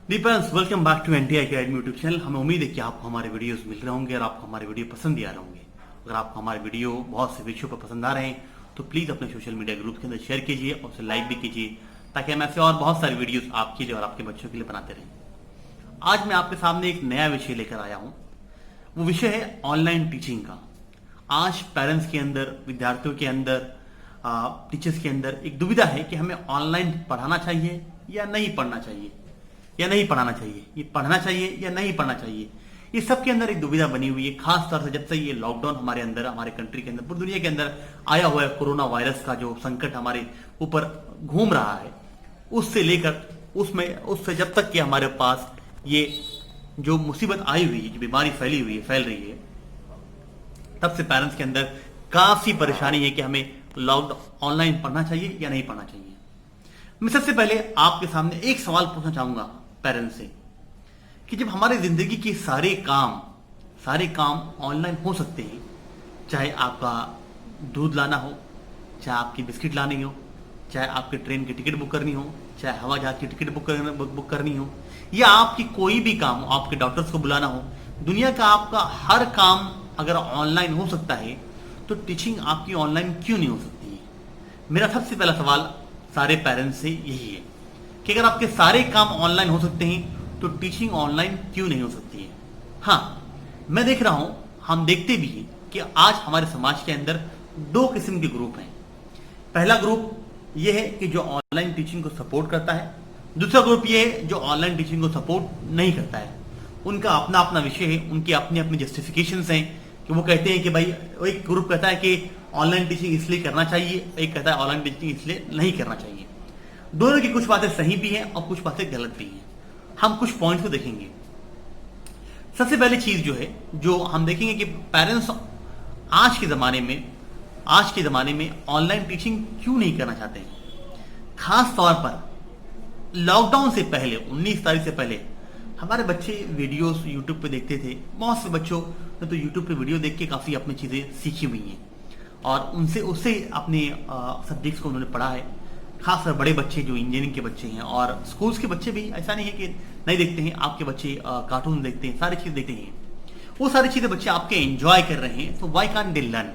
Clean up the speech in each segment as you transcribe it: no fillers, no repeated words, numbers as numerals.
दीपेंस welcome back to NT academy YouTube channel. हमें उम्मीद है कि आपको हमारे वीडियोस मिल रहे होंगे और आपको हमारे वीडियो पसंद भी आ रहे होंगे। अगर आपको हमारे वीडियो बहुत से विषयों पर पसंद आ रहे हैं तो प्लीज अपने सोशल मीडिया ग्रुप के अंदर शेयर कीजिए और उसे लाइक भी कीजिए ताकि हम ऐसे और बहुत सारे वीडियोस आपके लिए और आपके बच्चों के लिए बनाते रहें। आज मैं आपके सामने एक नया विषय लेकर आया हूँ। वो विषय है ऑनलाइन टीचिंग का। आज पेरेंट्स के अंदर, विद्यार्थियों के अंदर, टीचर्स के अंदर एक दुविधा है कि हमें ऑनलाइन पढ़ाना चाहिए या नहीं पढ़ना चाहिए, या नहीं पढ़ाना चाहिए, ये पढ़ना चाहिए या नहीं पढ़ना चाहिए। ये सबके अंदर एक दुविधा बनी हुई है, खास तौर से जब से ये लॉकडाउन हमारे अंदर, हमारे कंट्री के अंदर, पूरी दुनिया के अंदर आया हुआ है। कोरोना वायरस का जो संकट हमारे ऊपर घूम रहा है, उससे लेकर उससे जब तक कि हमारे पास ये जो मुसीबत आई हुई है, जो बीमारी फैल रही है, तब से पेरेंट्स के अंदर काफी परेशानी है कि हमें लॉकडाउन ऑनलाइन पढ़ना चाहिए या नहीं पढ़ना चाहिए। मैं सबसे पहले आपके सामने एक सवाल पूछना चाहूंगा पेरेंट्स से कि जब हमारी जिंदगी के सारे काम ऑनलाइन हो सकते हैं, चाहे आपका दूध लाना हो, चाहे आपकी बिस्किट लानी हो, चाहे आपके ट्रेन की टिकट बुक करनी हो, चाहे हवाई जहाज की टिकट बुक करनी हो, या आपकी कोई भी काम हो, आपके डॉक्टर्स को बुलाना हो, दुनिया का आपका हर काम अगर ऑनलाइन हो सकता है तो टीचिंग आपकी ऑनलाइन क्यों नहीं हो सकती है? मेरा सबसे पहला सवाल सारे पेरेंट्स से यही है कि अगर आपके सारे काम ऑनलाइन हो सकते हैं तो टीचिंग ऑनलाइन क्यों नहीं हो सकती है? हाँ, मैं देख रहा हूं, हम देखते भी हैं कि आज हमारे समाज के अंदर दो किस्म के ग्रुप हैं। पहला ग्रुप यह है कि जो ऑनलाइन टीचिंग को सपोर्ट करता है, दूसरा ग्रुप यह है जो ऑनलाइन टीचिंग को सपोर्ट नहीं करता है। उनका अपना अपना विषय है, उनकी अपनी अपनी जस्टिफिकेशंस हैं कि वो कहते हैं कि भाई, एक ग्रुप कहता है कि ऑनलाइन टीचिंग इसलिए करना चाहिए, एक कहता है ऑनलाइन टीचिंग इसलिए नहीं करना चाहिए। दोनों की कुछ बातें सही भी हैं और कुछ बातें गलत भी हैं। हम कुछ पॉइंट्स को देखेंगे। सबसे पहली चीज जो है, जो हम देखेंगे कि पेरेंट्स आज के जमाने में ऑनलाइन टीचिंग क्यों नहीं करना चाहते हैं। खास तौर पर लॉकडाउन से पहले, 19 तारीख से पहले, हमारे बच्चे वीडियोस यूट्यूब पे देखते थे। बहुत से बच्चों ने तो यूट्यूब पे वीडियो देख के काफी अपनी चीजें सीखी हुई हैं और उससे अपने सब्जेक्ट्स को उन्होंने पढ़ा है। खासकर बड़े बच्चे जो इंजीनियरिंग के बच्चे हैं और स्कूल्स के बच्चे भी, ऐसा नहीं है कि नहीं देखते हैं। आपके बच्चे कार्टून देखते हैं, सारी चीज देखते हैं, वो सारी चीजें बच्चे आपके एंजॉय कर रहे हैं। तो वाई कांट दे लर्न?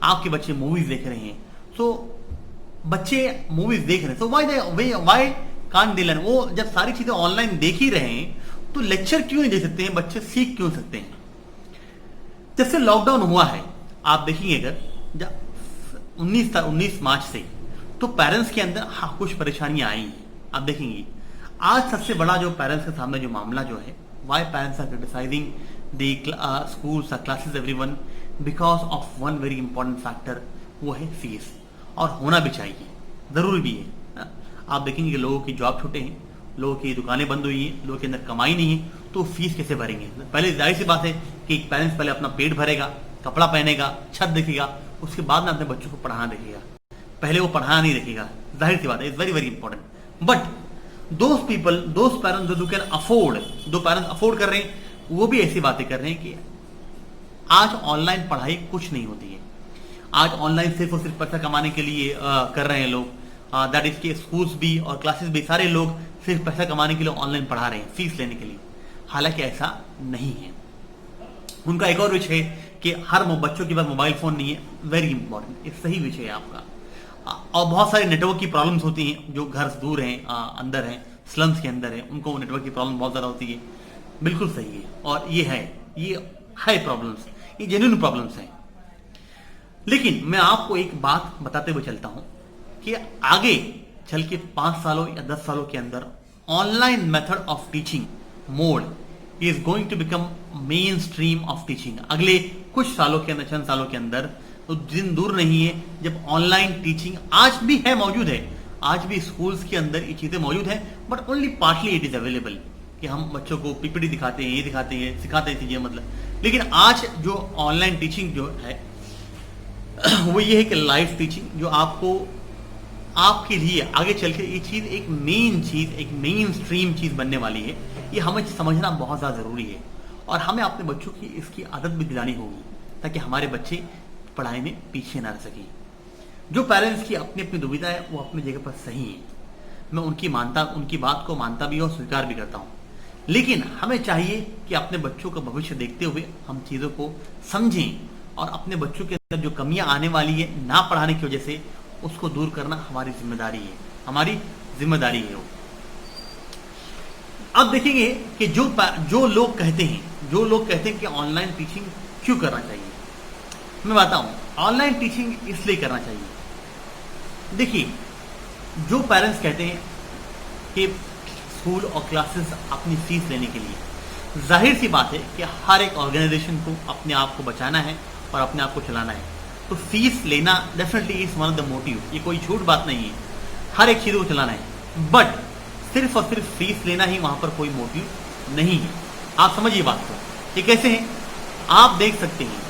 आपके बच्चे मूवीज देख रहे हैं, तो बच्चे मूवीज देख रहे हैं, तो वाई कांट दे लर्न? वो जब सारी चीजें ऑनलाइन देख ही रहे हैं तो लेक्चर क्यों नहीं दे सकते हैं? बच्चे सीख क्यों सकते हैं? जब से लॉकडाउन हुआ है, आप देखेंगे अगर 19 मार्च से, तो पेरेंट्स के अंदर कुछ परेशानियां आई हैं। आप देखेंगे आज सबसे बड़ा जो पेरेंट्स के सामने जो मामला जो है, why parents are criticising the schools, classes, everyone, because of one very important factor, वो है फीस। और होना भी चाहिए, जरूरी भी है। आप देखेंगे कि लोगों की जॉब छूटे हैं, लोगों की दुकानें बंद हुई हैं, लोगों के अंदर कमाई नहीं है, तो फीस कैसे भरेंगे? पहले जाहिर सी बात है कि पेरेंट्स पहले अपना पेट भरेगा, कपड़ा पहनेगा, छत देखेगा, उसके बाद में अपने बच्चों को पढ़ाना देखेगा। पहले वो पढ़ाना नहीं देखेगा, जाहिर सी बात है, it's very very important. But those parents जो कैन अफोर्ड, दो पेरेंट्स अफोर्ड कर रहे हैं, वो भी ऐसी बातें कर रहे हैं कि आज ऑनलाइन पढ़ाई कुछ नहीं होती है। आज ऑनलाइन सिर्फ और सिर्फ पैसा कमाने के लिए कर रहे हैं लोग। दैट इज के स्कूल्स भी और क्लासेस भी, सारे लोग सिर्फ पैसा कमाने के लिए ऑनलाइन पढ़ा रहे हैं, फीस लेने के लिए। हालांकि ऐसा नहीं है। उनका एक और विषय है कि हर बच्चों के पास मोबाइल फोन नहीं है, वेरी इंपॉर्टेंट, एक सही विषय है आपका। और बहुत सारी नेटवर्क की प्रॉब्लम्स होती हैं, जो घर दूर हैं, अंदर हैं, स्लम्स के अंदर हैं, उनको नेटवर्क की प्रॉब्लम बहुत ज्यादा होती है। बिल्कुल सही है, और ये है प्रॉब्लम्स, ये जेन्युइन प्रॉब्लम्स हैं। लेकिन मैं आपको एक बात बताते हुए चलता हूं कि आगे चल के 5 सालों या 10 सालों के अंदर online method of teaching mode is going to become main stream of teaching. अगले कुछ सालों के अंदर, चंद सालों के अंदर, तो दिन दूर नहीं है जब ऑनलाइन टीचिंग आज भी है, मौजूद है, आज भी स्कूल्स के अंदर ये चीजें मौजूद है, but only partly it is available, कि हम बच्चों को पीपीटी दिखाते हैं, ये दिखाते हैं, सिखाते हैं चीजें, मतलब। लेकिन आज जो ऑनलाइन टीचिंग जो है वो ये है कि लाइव टीचिंग, जो आपको आपके लिए आगे चल के ये चीज एक मेन स्ट्रीम चीज बनने वाली है। ये हमें समझना बहुत ज्यादा जरूरी है और हमें अपने बच्चों की इसकी आदत भी दिलानी होगी, ताकि हमारे बच्चे पढ़ाई में पीछे ना रह सके। जो पेरेंट्स की अपनी अपनी दुविधा है वो अपनी जगह पर सही है, मैं उनकी बात को मानता भी और स्वीकार भी करता हूँ। लेकिन हमें चाहिए कि अपने बच्चों का भविष्य देखते हुए हम चीज़ों को समझें और अपने बच्चों के अंदर जो कमियां आने वाली है ना पढ़ाने की वजह से, उसको दूर करना हमारी जिम्मेदारी है, हमारी जिम्मेदारी है वो। अब देखेंगे कि जो लोग कहते हैं कि ऑनलाइन टीचिंग क्यों करना चाहिए, मैं बताऊं ऑनलाइन टीचिंग इसलिए करना चाहिए। देखिए, जो पेरेंट्स कहते हैं कि स्कूल और क्लासेस अपनी फीस लेने के लिए, जाहिर सी बात है कि हर एक ऑर्गेनाइजेशन को अपने आप को बचाना है और अपने आप को चलाना है, तो फीस लेना definitely is one of the motive, ये कोई झूठ बात नहीं है, हर एक चीज़ को चलाना है। बट सिर्फ और सिर्फ फीस लेना ही वहां पर कोई मोटिव नहीं है। आप समझिए बात को, ये कैसे है? आप देख सकते हैं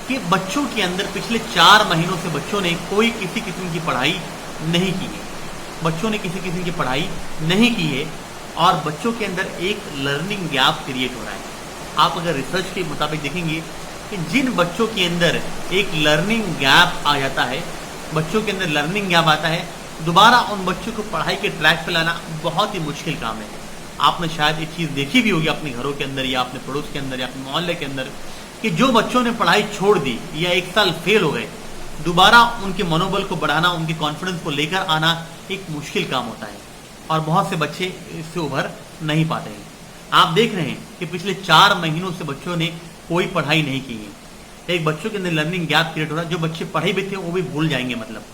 कि बच्चों के अंदर पिछले 4 महीनों से बच्चों ने कोई किसी किस्म की पढ़ाई नहीं की है, बच्चों ने किसी किस्म की पढ़ाई नहीं की है और बच्चों के अंदर एक लर्निंग गैप क्रिएट हो रहा है। आप अगर रिसर्च के मुताबिक देखेंगे कि जिन बच्चों के अंदर एक लर्निंग गैप आ जाता है, बच्चों के अंदर लर्निंग गैप आता है, दोबारा उन बच्चों को पढ़ाई के ट्रैक पे लाना बहुत ही मुश्किल काम है। आपने शायद एक चीज़ देखी भी होगी अपने घरों के अंदर या अपने पड़ोस के अंदर या अपने मोहल्ले के अंदर कि जो बच्चों ने पढ़ाई छोड़ दी या 1 साल फेल हो गए, दोबारा उनके मनोबल को बढ़ाना, उनके कॉन्फिडेंस को लेकर आना एक मुश्किल काम होता है और बहुत से बच्चे इससे उभर नहीं पाते हैं। आप देख रहे हैं कि पिछले 4 महीनों से बच्चों ने कोई पढ़ाई नहीं की है। एक बच्चों के अंदर लर्निंग गैप क्रिएट हो रहा है, जो बच्चे पढ़े भी थे वो भी भूल जाएंगे। मतलब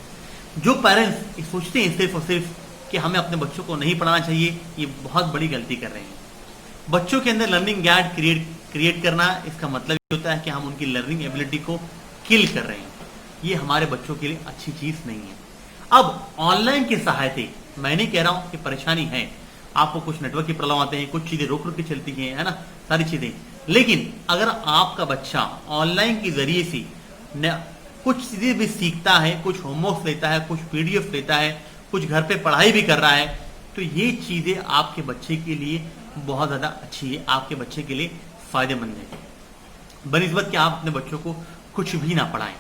जो पेरेंट्स सोचते हैं सिर्फ और सिर्फ कि हमें अपने बच्चों को नहीं पढ़ाना चाहिए, ये बहुत बड़ी गलती कर रहे हैं। बच्चों के अंदर लर्निंग गैप क्रिएट करना, इसका मतलब ये होता है कि हम उनकी लर्निंग एबिलिटी को किल कर रहे हैं। ये हमारे बच्चों के लिए अच्छी चीज नहीं है। अब ऑनलाइन की सहायता, मैं नहीं कह रहा हूं कि परेशानी है, आपको कुछ नेटवर्क की प्रॉब्लम आते हैं, कुछ चीजें रुक रुक के चलती हैं, है ना, सारी चीजें। लेकिन अगर आपका बच्चा ऑनलाइन के जरिए से कुछ चीजें भी सीखता है, कुछ होमवर्क लेता है, कुछ पीडीएफ लेता है, कुछ घर पे पढ़ाई भी कर रहा है, तो ये चीजें आपके बच्चे के लिए बहुत ज्यादा अच्छी है, आपके बच्चे के लिए फायदेमंद है, बनिस्बत कि आप अपने बच्चों को कुछ भी ना पढ़ाएं।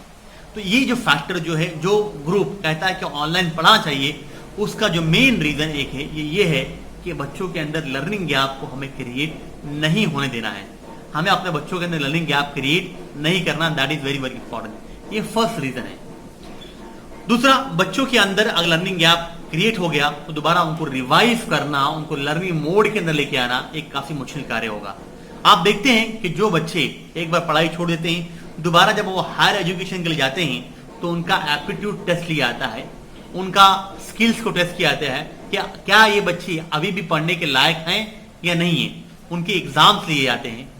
तो ये जो फैक्टर जो है, जो ग्रुप कहता है कि ऑनलाइन पढ़ाना चाहिए, उसका जो मेन रीजन एक है, ये है कि बच्चों के अंदर लर्निंग गैप को हमें क्रिएट नहीं होने देना है। हमें अपने बच्चों के अंदर लर्निंग गैप क्रिएट नहीं करना, that is very very important. ये फर्स्ट रीजन है। दूसरा, बच्चों के अंदर अगर लर्निंग गैप क्रिएट हो गया तो दोबारा उनको रिवाइव करना, उनको लर्निंग मोड के अंदर लेके आना एक काफी मुश्किल कार्य होगा। आप देखते हैं कि जो बच्चे एक बार पढ़ाई छोड़ देते हैं, दोबारा जब वो हायर एजुकेशन के लिए जाते हैं तो उनका एप्टीट्यूड टेस्ट लिया जाता है, उनका स्किल्स को टेस्ट किया जाता है, क्या ये बच्चे अभी भी पढ़ने के लायक हैं या नहीं है। उनके एग्जाम्स लिए जाते हैं।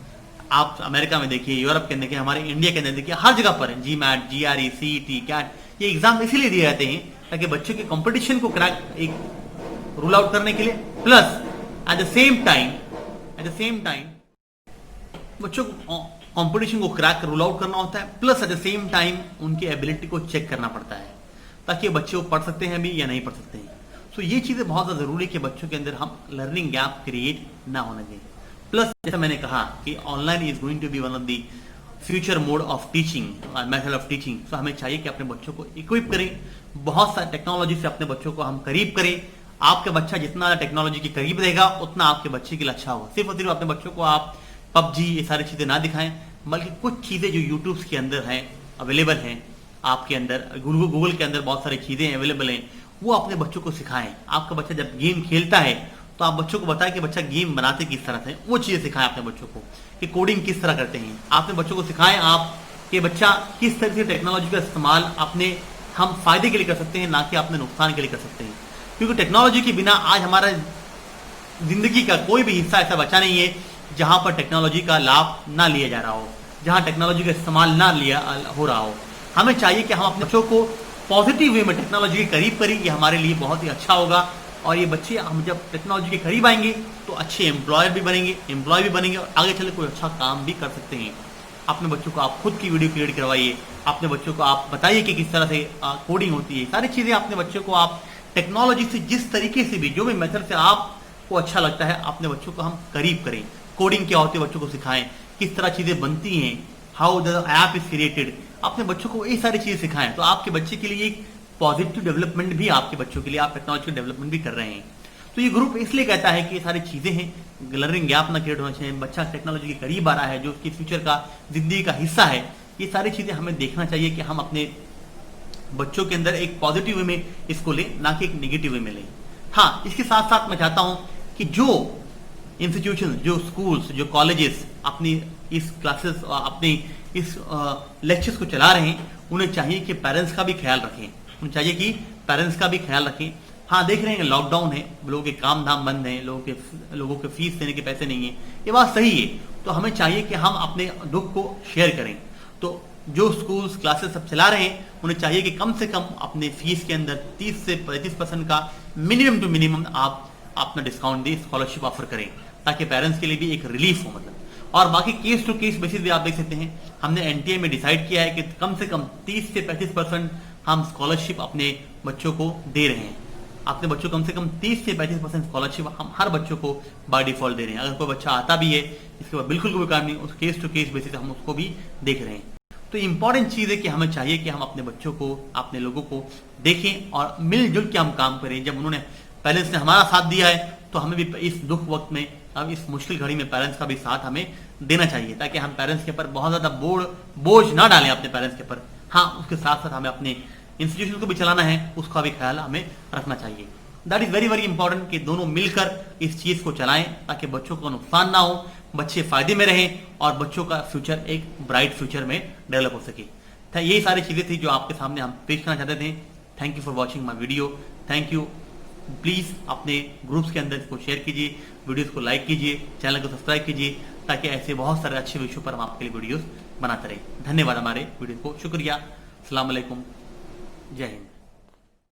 आप अमेरिका में देखिए, यूरोप के अंदर देखिए, हमारे इंडिया के अंदर देखिए, हर जगह पर है, GMAT, GRE, CET, कैट, ये एग्जाम इसीलिए दिए जाते हैं ताकि बच्चों के कंपटीशन को क्रैक एक रूल आउट करने के लिए, plus at the same time बच्चों को कंपटीशन को क्रैक रूल आउट करना होता है, plus at the same time उनकी एबिलिटी को चेक करना पड़ता है ताकि बच्चे वो पढ़ सकते हैं भी या नहीं पढ़ सकते हैं। सो ये चीजें बहुत ज्यादा जरूरी है कि बच्चों के अंदर हम लर्निंग गैप क्रिएट ना होने दें। प्लस जैसा मैंने कहा कि online is going to be one of the future mode of teaching, method of teaching. So हमें चाहिए कि अपने बच्चों को इक्विप करें, बहुत सारी टेक्नोलॉजी से अपने बच्चों को हम करीब करें। आपका बच्चा जितना ज्यादा टेक्नोलॉजी के करीब रहेगा उतना आपके बच्चे के लिए अच्छा होगा। सिर्फ और सिर्फ अपने बच्चों को आप PUBG ये सारी चीजें ना दिखाएं, बल्कि कुछ चीजें जो यूट्यूब के अंदर हैं, अवेलेबल हैं आपके अंदर, गूगल के अंदर बहुत सारी चीजें अवेलेबल हैं, वो अपने बच्चों को सिखाएं। आपका बच्चा जब गेम खेलता है तो आप बच्चों को बताएं कि बच्चा गेम बनाते किस तरह से, वो चीजें सिखाएं अपने बच्चों को कि कोडिंग किस तरह करते हैं। आपने बच्चों को सिखाएं आप कि बच्चा किस तरह से टेक्नोलॉजी का इस्तेमाल अपने हम फायदे के लिए कर सकते हैं, ना कि अपने नुकसान के लिए कर सकते हैं। क्योंकि टेक्नोलॉजी के बिना आज हमारा जिंदगी का कोई भी हिस्सा ऐसा बचा नहीं है जहां पर टेक्नोलॉजी का लाभ ना लिया जा रहा हो, जहां टेक्नोलॉजी का इस्तेमाल ना लिया हो रहा हो। हमें चाहिए कि हम अपने बच्चों को पॉजिटिव वे में टेक्नोलॉजी के करीब करें, ये हमारे लिए बहुत ही अच्छा होगा। और ये बच्चे हम जब टेक्नोलॉजी के करीब आएंगे तो अच्छे एम्प्लॉय भी बनेंगे और आगे चले कोई अच्छा काम भी कर सकते हैं। अपने बच्चों को आप खुद की वीडियो क्रिएट करवाइए, अपने बच्चों को आप बताइए कि किस तरह से कोडिंग होती है, सारी चीजें अपने बच्चों को आप टेक्नोलॉजी से जिस तरीके से भी, जो भी मेथड से आपको अच्छा लगता है, अपने बच्चों को हम करीब करें। कोडिंग क्या होती है बच्चों को सिखाएं, किस तरह चीजें बनती हैं, how the app is created, अपने बच्चों को ये सारी चीजें सिखाएं। तो आपके बच्चे के लिए एक पॉजिटिव डेवलपमेंट भी, आपके बच्चों के लिए आप टेक्नोलॉजी डेवलपमेंट भी कर रहे हैं। तो ये ग्रुप इसलिए कहता है कि ये सारी चीजें हैं, लर्निंग गैप ना क्रिएट होना चाहिए, बच्चा टेक्नोलॉजी के करीब आ रहा है जो उसकी फ्यूचर का जिंदगी का हिस्सा है, ये सारी चीजें हमें देखना चाहिए कि हम अपने बच्चों के अंदर एक पॉजिटिव वे में इसको लें, ना कि एक नेगेटिव वे में लें। हाँ, इसके साथ साथ मैं चाहता हूं कि जो इंस्टीट्यूशन, जो स्कूल्स, जो कॉलेजेस अपनी इस क्लासेस, अपनी इस लेक्चर्स को चला रहे हैं, उन्हें चाहिए कि पेरेंट्स का भी ख्याल रखें, उन्हें चाहिए कि पेरेंट्स का भी ख्याल रखें। हाँ, देख रहे हैं लॉकडाउन है, लोगों के काम धाम बंद हैं, लोगों के फीस देने के पैसे नहीं है, ये बात सही है। तो हमें चाहिए कि हम अपने दुख को शेयर करें। तो जो स्कूल्स क्लासेस सब चला रहे हैं, उन्हें चाहिए कि कम से कम अपने फीस के अंदर 30 से 35% का मिनिमम टू मिनिमम आप अपना डिस्काउंट दें, स्कॉलरशिप ऑफर करें, ताकि पेरेंट्स के लिए भी एक रिलीफ हो। मतलब और बाकी केस टू केस बेसिस भी आप देख सकते हैं, हमने एनटीए में डिसाइड किया है कि कम से कम 30 से 35% हम स्कॉलरशिप अपने बच्चों को दे रहे हैं। अपने बच्चों को कम से कम 30 से 35% स्कॉलरशिप हम हर बच्चों को बाय डिफॉल्ट दे रहे हैं। अगर कोई बच्चा आता भी है, इसके बाद बिल्कुल कोई काम नहीं, उस केस टू केस बेसिस हम उसको भी देख रहे हैं। तो इंपॉर्टेंट चीज है कि हमें चाहिए कि हम अपने बच्चों को, अपने लोगों को देखें और मिलजुल के हम काम करें। जब उन्होंने पेरेंट्स ने हमारा साथ दिया है, तो हमें भी इस दुख वक्त में, अब इस मुश्किल घड़ी में पेरेंट्स का भी साथ हमें देना चाहिए, ताकि हम पेरेंट्स के ऊपर बहुत ज्यादा बोझ ना डालें अपने पेरेंट्स के ऊपर। हाँ, उसके साथ साथ हमें अपने इंस्टीट्यूशन को भी चलाना है, उसका भी ख्याल हमें रखना चाहिए। That is very very important कि दोनों मिलकर इस चीज को चलाएं, ताकि बच्चों को नुकसान ना हो, बच्चे फायदे में रहें और बच्चों का फ्यूचर एक ब्राइट फ्यूचर में डेवलप हो सके। यही सारी चीजें थी जो आपके सामने हम पेश करना चाहते थे। Thank you for watching my video. Thank you. Please अपने ग्रुप्स के अंदर इसको शेयर कीजिए, वीडियोस को लाइक कीजिए, चैनल को सब्सक्राइब कीजिए, ताकि ऐसे बहुत सारे अच्छे विषयों पर हम आपके लिए वीडियोस बनाते रहें। धन्यवाद हमारे वीडियो को, शुक्रिया। अस्सलाम वालेकुम, जय हिंद।